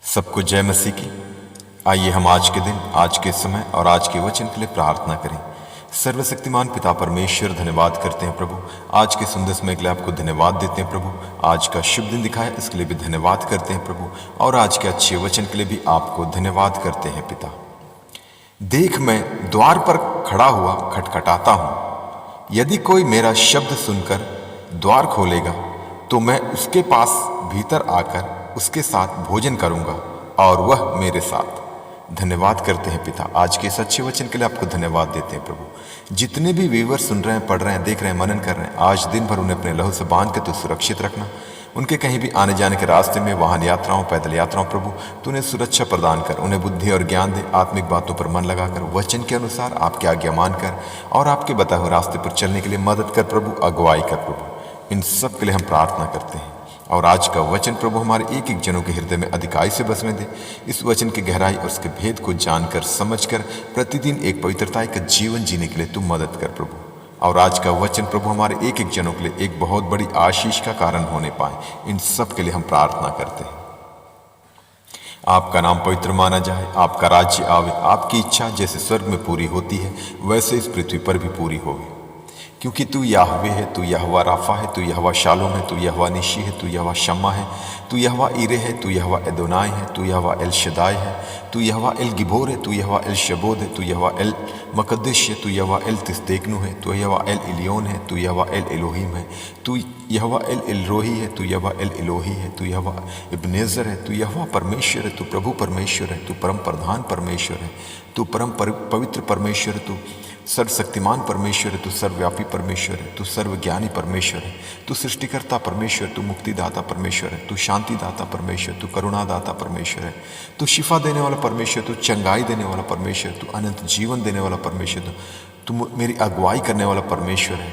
सबको जय मसीह की। आइए हम आज के दिन, आज के समय और आज के वचन के लिए प्रार्थना करें। सर्वशक्तिमान पिता परमेश्वर, धन्यवाद करते हैं प्रभु, आज के सुंदर समय के लिए आपको धन्यवाद देते हैं प्रभु। आज का शुभ दिन दिखाया इसके लिए भी धन्यवाद करते हैं प्रभु, और आज के अच्छे वचन के लिए भी आपको धन्यवाद करते हैं पिता। देख, मैं द्वार पर खड़ा हुआ खटखटाता हूँ। यदि कोई मेरा शब्द सुनकर द्वार खोलेगा तो मैं उसके पास भीतर आकर उसके साथ भोजन करूंगा और वह मेरे साथ। धन्यवाद करते हैं पिता, आज के इस अच्छे वचन के लिए आपको धन्यवाद देते हैं प्रभु। जितने भी व्यूअर सुन रहे हैं, पढ़ रहे हैं, देख रहे हैं, मनन कर रहे हैं, आज दिन भर उन्हें अपने लहू से बांध के तो सुरक्षित रखना। उनके कहीं भी आने जाने के रास्ते में, वाहन यात्राओं, पैदल यात्राओं, प्रभु तो उन्हें सुरक्षा प्रदान कर, उन्हें बुद्धि और ज्ञान दे, आत्मिक बातों पर मन लगाकर, वचन के अनुसार आपकी आज्ञा मानकर और आपके बताए हुए रास्ते पर चलने के लिए मदद कर प्रभु, अगुवाई कर प्रभु। इन सब के लिए हम प्रार्थना करते हैं। और आज का वचन प्रभु हमारे एक एक जनों के हृदय में अधिकाई से बसने दे। इस वचन की गहराई और उसके भेद को जानकर, समझकर प्रतिदिन एक पवित्रता का जीवन जीने के लिए तू मदद कर प्रभु। और आज का वचन प्रभु हमारे एक एक जनों के लिए एक बहुत बड़ी आशीष का कारण होने पाए। इन सब के लिए हम प्रार्थना करते हैं। आपका नाम पवित्र माना जाए, आपका राज्य आवे, आपकी इच्छा जैसे स्वर्ग में पूरी होती है वैसे इस पृथ्वी पर भी पूरी होवे। क्योंकि तू याहवे है, तू यहोवा राफा है, तू यहोवा शालोम है, तू यहोवा निशी है, तू यहोवा शम्मा है, तू यहोवा इरे है, तू यहोवा एदोनाई है, तू यहोवा एल शदाई है, तू यहोवा एल गिबोर है, तू यहोवा एल शबोद है, तू यहोवा एल मकदश है, तू यहोवा एल तिस्तेकनु है, तू यहोवा एल इलियोन है, तू यहोवा एल एलोहिम है, तू यहोवा एल एलरोही है, तू यहोवा एल एलोही है, तू यहोवा इब्नेजर है, तू यहोवा परमेश्वर है, तू प्रभु परमेश्वर है, तू परम प्रधान परमेश्वर है, तू परम पवित्र परमेश्वर है, तू सर्वशक्तिमान परमेश्वर है, तू सर्वव्यापी परमेश्वर है, तू सर्वज्ञानी परमेश्वर है, तू सृष्टिकर्ता परमेश्वर, तू मुक्तिदाता परमेश्वर है, तू शांतिदाता परमेश्वर, तू करुणादाता परमेश्वर है, तू शिफा देने वाला परमेश्वर, तू चंगाई देने वाला परमेश्वर, तू अनंत जीवन देने वाला परमेश्वर, तू मेरी अगुवाई करने वाला परमेश्वर है,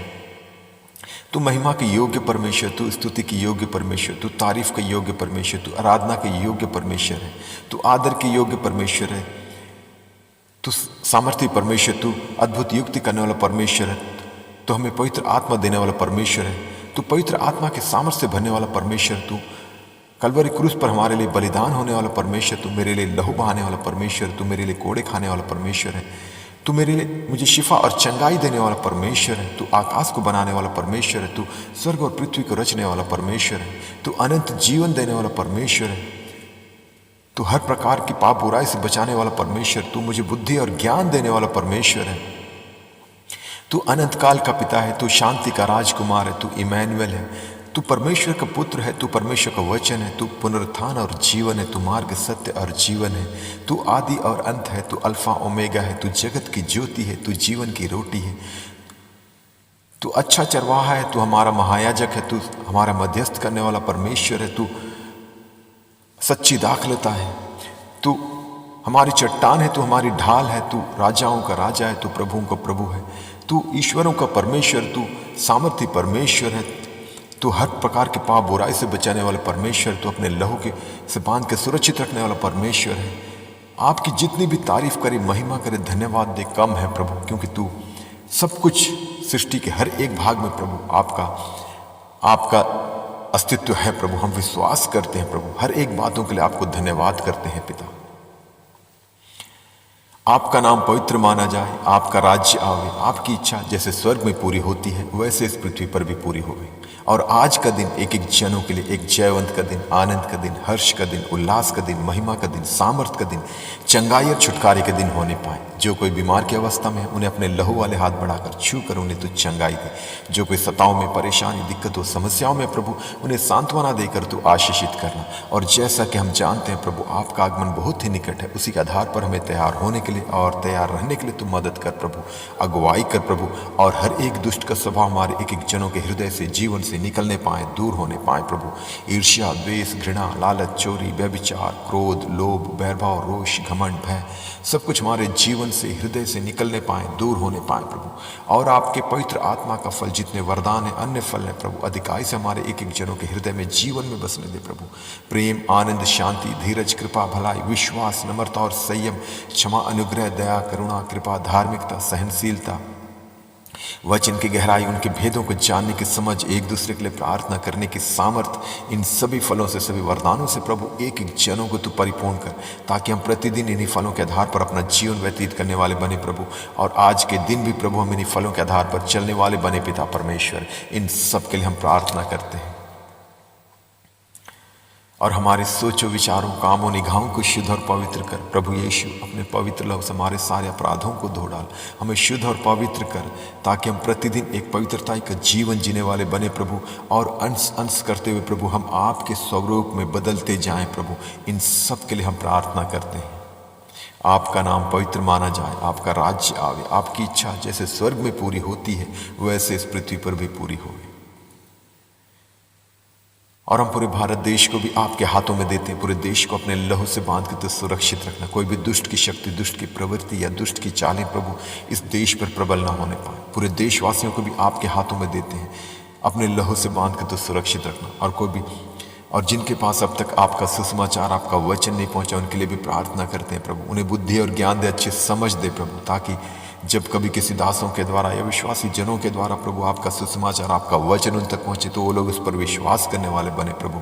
तू महिमा के योग्य परमेश्वर, तू स्तुति के योग्य परमेश्वर, तू तारीफ के योग्य परमेश्वर, तू आराधना के योग्य परमेश्वर है, तू आदर के योग्य परमेश्वर है, तू सामर्थ्य परमेश्वर, तू अद्भुत युक्ति करने वाला परमेश्वर है, तू हमें पवित्र आत्मा देने वाला परमेश्वर है, तू पवित्र आत्मा के सामर्थ्य से भरने वाला परमेश्वर, तू कलवरी क्रूस पर हमारे लिए बलिदान होने वाला परमेश्वर, तू मेरे लिए लहू बहाने वाला परमेश्वर, तू मेरे लिए कोड़े खाने वाला परमेश्वर है, तू मेरे लिए मुझे शिफा और चंगाई देने वाला परमेश्वर है, तू आकाश को बनाने वाला परमेश्वर है, तू स्वर्ग और पृथ्वी को रचने वाला परमेश्वर है, तू अनंत जीवन देने वाला परमेश्वर है, तू हर प्रकार की पाप बुराई से बचाने वाला परमेश्वर, तू मुझे बुद्धि और ज्ञान देने वाला परमेश्वर है, तू अनंत काल का पिता है, तू शांति का राजकुमार है, तू इमैनुअल है, तू परमेश्वर का पुत्र है, तू परमेश्वर का वचन है, तू पुनरुत्थान और जीवन है, तू मार्ग, सत्य और जीवन है, तू आदि और अंत है, तू अल्फा ओमेगा है, तू जगत की ज्योति है, तू जीवन की रोटी है, तू अच्छा चरवाहा है, तू हमारा महायाजक है, तू हमारा मध्यस्थ करने वाला परमेश्वर है, तू सच्ची दाखलता है, तू हमारी चट्टान है, तू हमारी ढाल है, तू राजाओं का राजा है, तू प्रभुओं का प्रभु है, तू ईश्वरों का परमेश्वर, तू सामर्थ्य परमेश्वर है, तू हर प्रकार के पाप बुराई से बचाने वाला परमेश्वर, तू अपने लहू के से बांध के सुरक्षित रखने वाला परमेश्वर है। आपकी जितनी भी तारीफ करे, महिमा करे, धन्यवाद दे कम है प्रभु, क्योंकि तू सब कुछ सृष्टि के हर एक भाग में प्रभु आपका अस्तित्व है प्रभु। हम विश्वास करते हैं प्रभु, हर एक बातों के लिए आपको धन्यवाद करते हैं पिता। आपका नाम पवित्र माना जाए, आपका राज्य आवे, आपकी इच्छा जैसे स्वर्ग में पूरी होती है वैसे इस पृथ्वी पर भी पूरी होवे। और आज का दिन एक एक जनों के लिए एक जयवंत का दिन, आनंद का दिन, हर्ष का दिन, उल्लास का दिन, महिमा का दिन, सामर्थ का दिन, चंगाई और छुटकारे के दिन होने पाए। जो कोई बीमार की अवस्था में है उन्हें अपने लहू वाले हाथ बढ़ाकर छू कर उन्हें तू चंगाई दे। जो कोई सताओं में, परेशानी, दिक्कतों, समस्याओं में प्रभु उन्हें सांत्वना देकर तू आशीषित करना। और जैसा कि हम जानते हैं प्रभु आपका आगमन बहुत ही निकट है, उसी के आधार पर हमें तैयार होने के लिए और तैयार रहने के लिए तू मदद कर प्रभु, अगुवाई कर प्रभु। और हर एक दुष्ट का स्वभाव हमारे एक एक जनों के हृदय से, जीवन से निकलने पाए, दूर होने पाए प्रभु। ईर्ष्या, द्वेष, घृणा, लालच, चोरी, व्यभिचार, क्रोध, लोभ, बैरभाव, रोष, घमंड, भय सब कुछ हमारे जीवन से, हृदय से निकलने पाए, दूर होने पाए प्रभु। और आपके पवित्र आत्मा का फल, जितने वरदान है, अन्य फल है प्रभु, अधिकाई से हमारे एक एक जनों के हृदय में, जीवन में बसने दे प्रभु। प्रेम, आनंद, शांति, धीरज, कृपा, भलाई, विश्वास, नम्रता और संयम, क्षमा, अनुग्रह, दया, करुणा, कृपा, धार्मिकता, सहनशीलता वचन की गहराई, उनके भेदों को जानने की समझ, एक दूसरे के लिए प्रार्थना करने की सामर्थ, इन सभी फलों से, सभी वरदानों से प्रभु एक एक जनों को तू परिपूर्ण कर, ताकि हम प्रतिदिन इन्हीं फलों के आधार पर अपना जीवन व्यतीत करने वाले बने प्रभु। और आज के दिन भी प्रभु हम इन्हीं फलों के आधार पर चलने वाले बने पिता परमेश्वर। इन सब के लिए हम प्रार्थना करते हैं। और हमारे सोचों, विचारों, कामों, निगाहों को शुद्ध और पवित्र कर प्रभु यीशु। अपने पवित्र लहू से हमारे सारे अपराधों को धो डाल, हमें शुद्ध और पवित्र कर, ताकि हम प्रतिदिन एक पवित्रता का जीवन जीने वाले बने प्रभु। और अंश अंश करते हुए प्रभु हम आपके स्वरूप में बदलते जाएं प्रभु। इन सब के लिए हम प्रार्थना करते हैं। आपका नाम पवित्र माना जाए, आपका राज्य आवे, आपकी इच्छा जैसे स्वर्ग में पूरी होती है वैसे इस पृथ्वी पर भी पूरी होवे। और हम पूरे भारत देश को भी आपके हाथों में देते हैं। पूरे देश को अपने लहू से बांध कर तो सुरक्षित रखना। कोई भी दुष्ट की शक्ति, दुष्ट की प्रवृत्ति या दुष्ट की चालें प्रभु इस देश पर प्रबल ना होने पाए। पूरे देशवासियों को भी आपके हाथों में देते हैं, अपने लहू से बांध कर तो सुरक्षित रखना। और कोई भी और जिनके पास अब तक आपका सुसमाचार, आपका वचन नहीं पहुंचा, उनके लिए भी प्रार्थना करते हैं प्रभु। उन्हें बुद्धि और ज्ञान दे, अच्छी समझ दे प्रभु, ताकि जब कभी किसी दासों के द्वारा या विश्वासी जनों के द्वारा प्रभु आपका सुसमाचार, आपका वचन उन तक पहुंचे तो वो लोग उस पर विश्वास करने वाले बने प्रभु।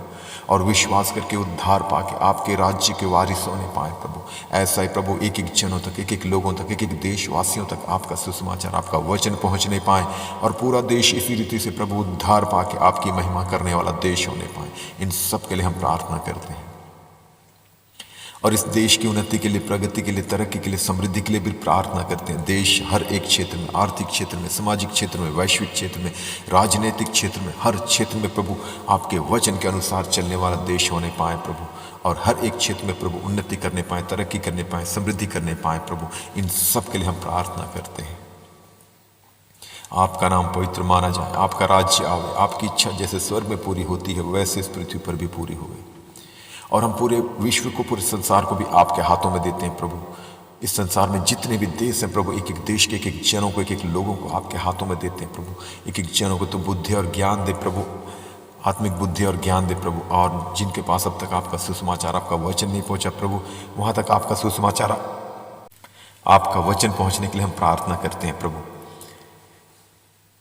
और विश्वास करके उद्धार पाके आपके राज्य के वारिस होने पाए प्रभु। ऐसा ही प्रभु एक एक जनों तक, एक एक लोगों तक, एक एक देशवासियों तक आपका सुसमाचार, आपका वचन पहुंचने पाए। और पूरा देश इसी रीति से प्रभु उद्धार पाके आपकी महिमा करने वाला देश होने पाए। इन सब के लिए हम प्रार्थना करते हैं। और इस देश की उन्नति के लिए, प्रगति के लिए, तरक्की के लिए, समृद्धि के लिए भी प्रार्थना करते हैं। देश हर एक क्षेत्र में, आर्थिक क्षेत्र में, सामाजिक क्षेत्र में, वैश्विक क्षेत्र में, राजनीतिक क्षेत्र में, हर क्षेत्र में प्रभु आपके वचन के अनुसार चलने वाला देश होने पाए प्रभु। और हर एक क्षेत्र में प्रभु उन्नति करने पाए, तरक्की करने पाए, समृद्धि करने पाए प्रभु। इन सब के लिए हम प्रार्थना करते हैं। आपका नाम पवित्र माना जाए, आपका राज्य आवे, आपकी इच्छा जैसे स्वर्ग में पूरी होती है वैसे इस पृथ्वी पर भी पूरी होवे। और हम पूरे विश्व को, पूरे संसार को भी आपके हाथों में देते हैं प्रभु। इस संसार में जितने भी देश हैं प्रभु, एक एक देश के एक एक जनों को, एक एक लोगों को आपके हाथों में देते हैं प्रभु। एक एक जनों को तो बुद्धि और ज्ञान दे प्रभु, आत्मिक बुद्धि और ज्ञान दे प्रभु। और जिनके पास अब तक आपका सुसमाचार, आपका वचन नहीं पहुंचा प्रभु, वहां तक आपका सुसमाचार, आपका वचन पहुंचने के लिए हम प्रार्थना करते हैं प्रभु।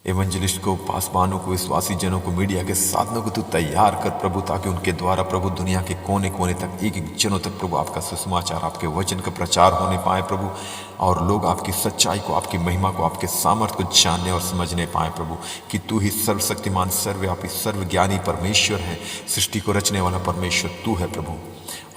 एवंजलिस्ट को, पासवानों को, विश्वासी जनों को, मीडिया के साधनों को तू तैयार कर प्रभु, ताकि उनके द्वारा प्रभु दुनिया के कोने कोने तक, एक एक जनों तक प्रभु आपका सुसमाचार, आपके वचन का प्रचार होने पाए प्रभु। और लोग आपकी सच्चाई को, आपकी महिमा को, आपके सामर्थ्य को जानने और समझने पाए प्रभु, कि तू ही सर्वशक्तिमान, सर्वव्यापी, सर्वज्ञानी परमेश्वर है। सृष्टि को रचने वाला परमेश्वर तू है प्रभु।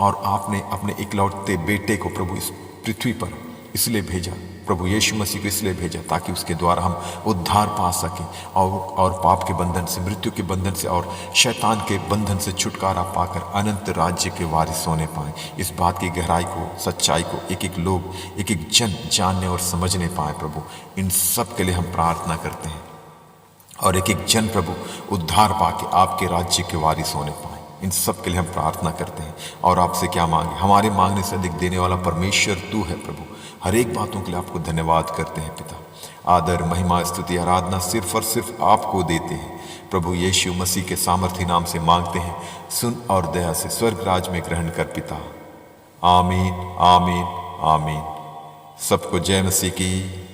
और आपने अपने इकलौते बेटे को प्रभु इस पृथ्वी पर इसलिए भेजा प्रभु, यीशु मसीह को इसलिए भेजा ताकि उसके द्वारा हम उद्धार पा सकें और पाप के बंधन से, मृत्यु के बंधन से और शैतान के बंधन से छुटकारा पाकर अनंत राज्य के वारिस होने पाए। इस बात की गहराई को, सच्चाई को एक एक लोग, एक एक जन जानने और समझने पाए प्रभु। इन सब के लिए हम प्रार्थना करते हैं। और एक एक जन प्रभु उद्धार पाके आपके राज्य के वारिस होने पाए। इन सब के लिए हम प्रार्थना करते हैं। और आपसे क्या मांगे, हमारे मांगने से अधिक देने वाला परमेश्वर तू है प्रभु। हर एक बातों के लिए आपको धन्यवाद करते हैं पिता। आदर, महिमा, स्तुति, आराधना सिर्फ और सिर्फ आपको देते हैं प्रभु। यीशु मसीह के सामर्थी नाम से मांगते हैं, सुन और दया से स्वर्ग राज में ग्रहण कर पिता। आमीन, आमीन, आमीन। सबको जय मसीह की।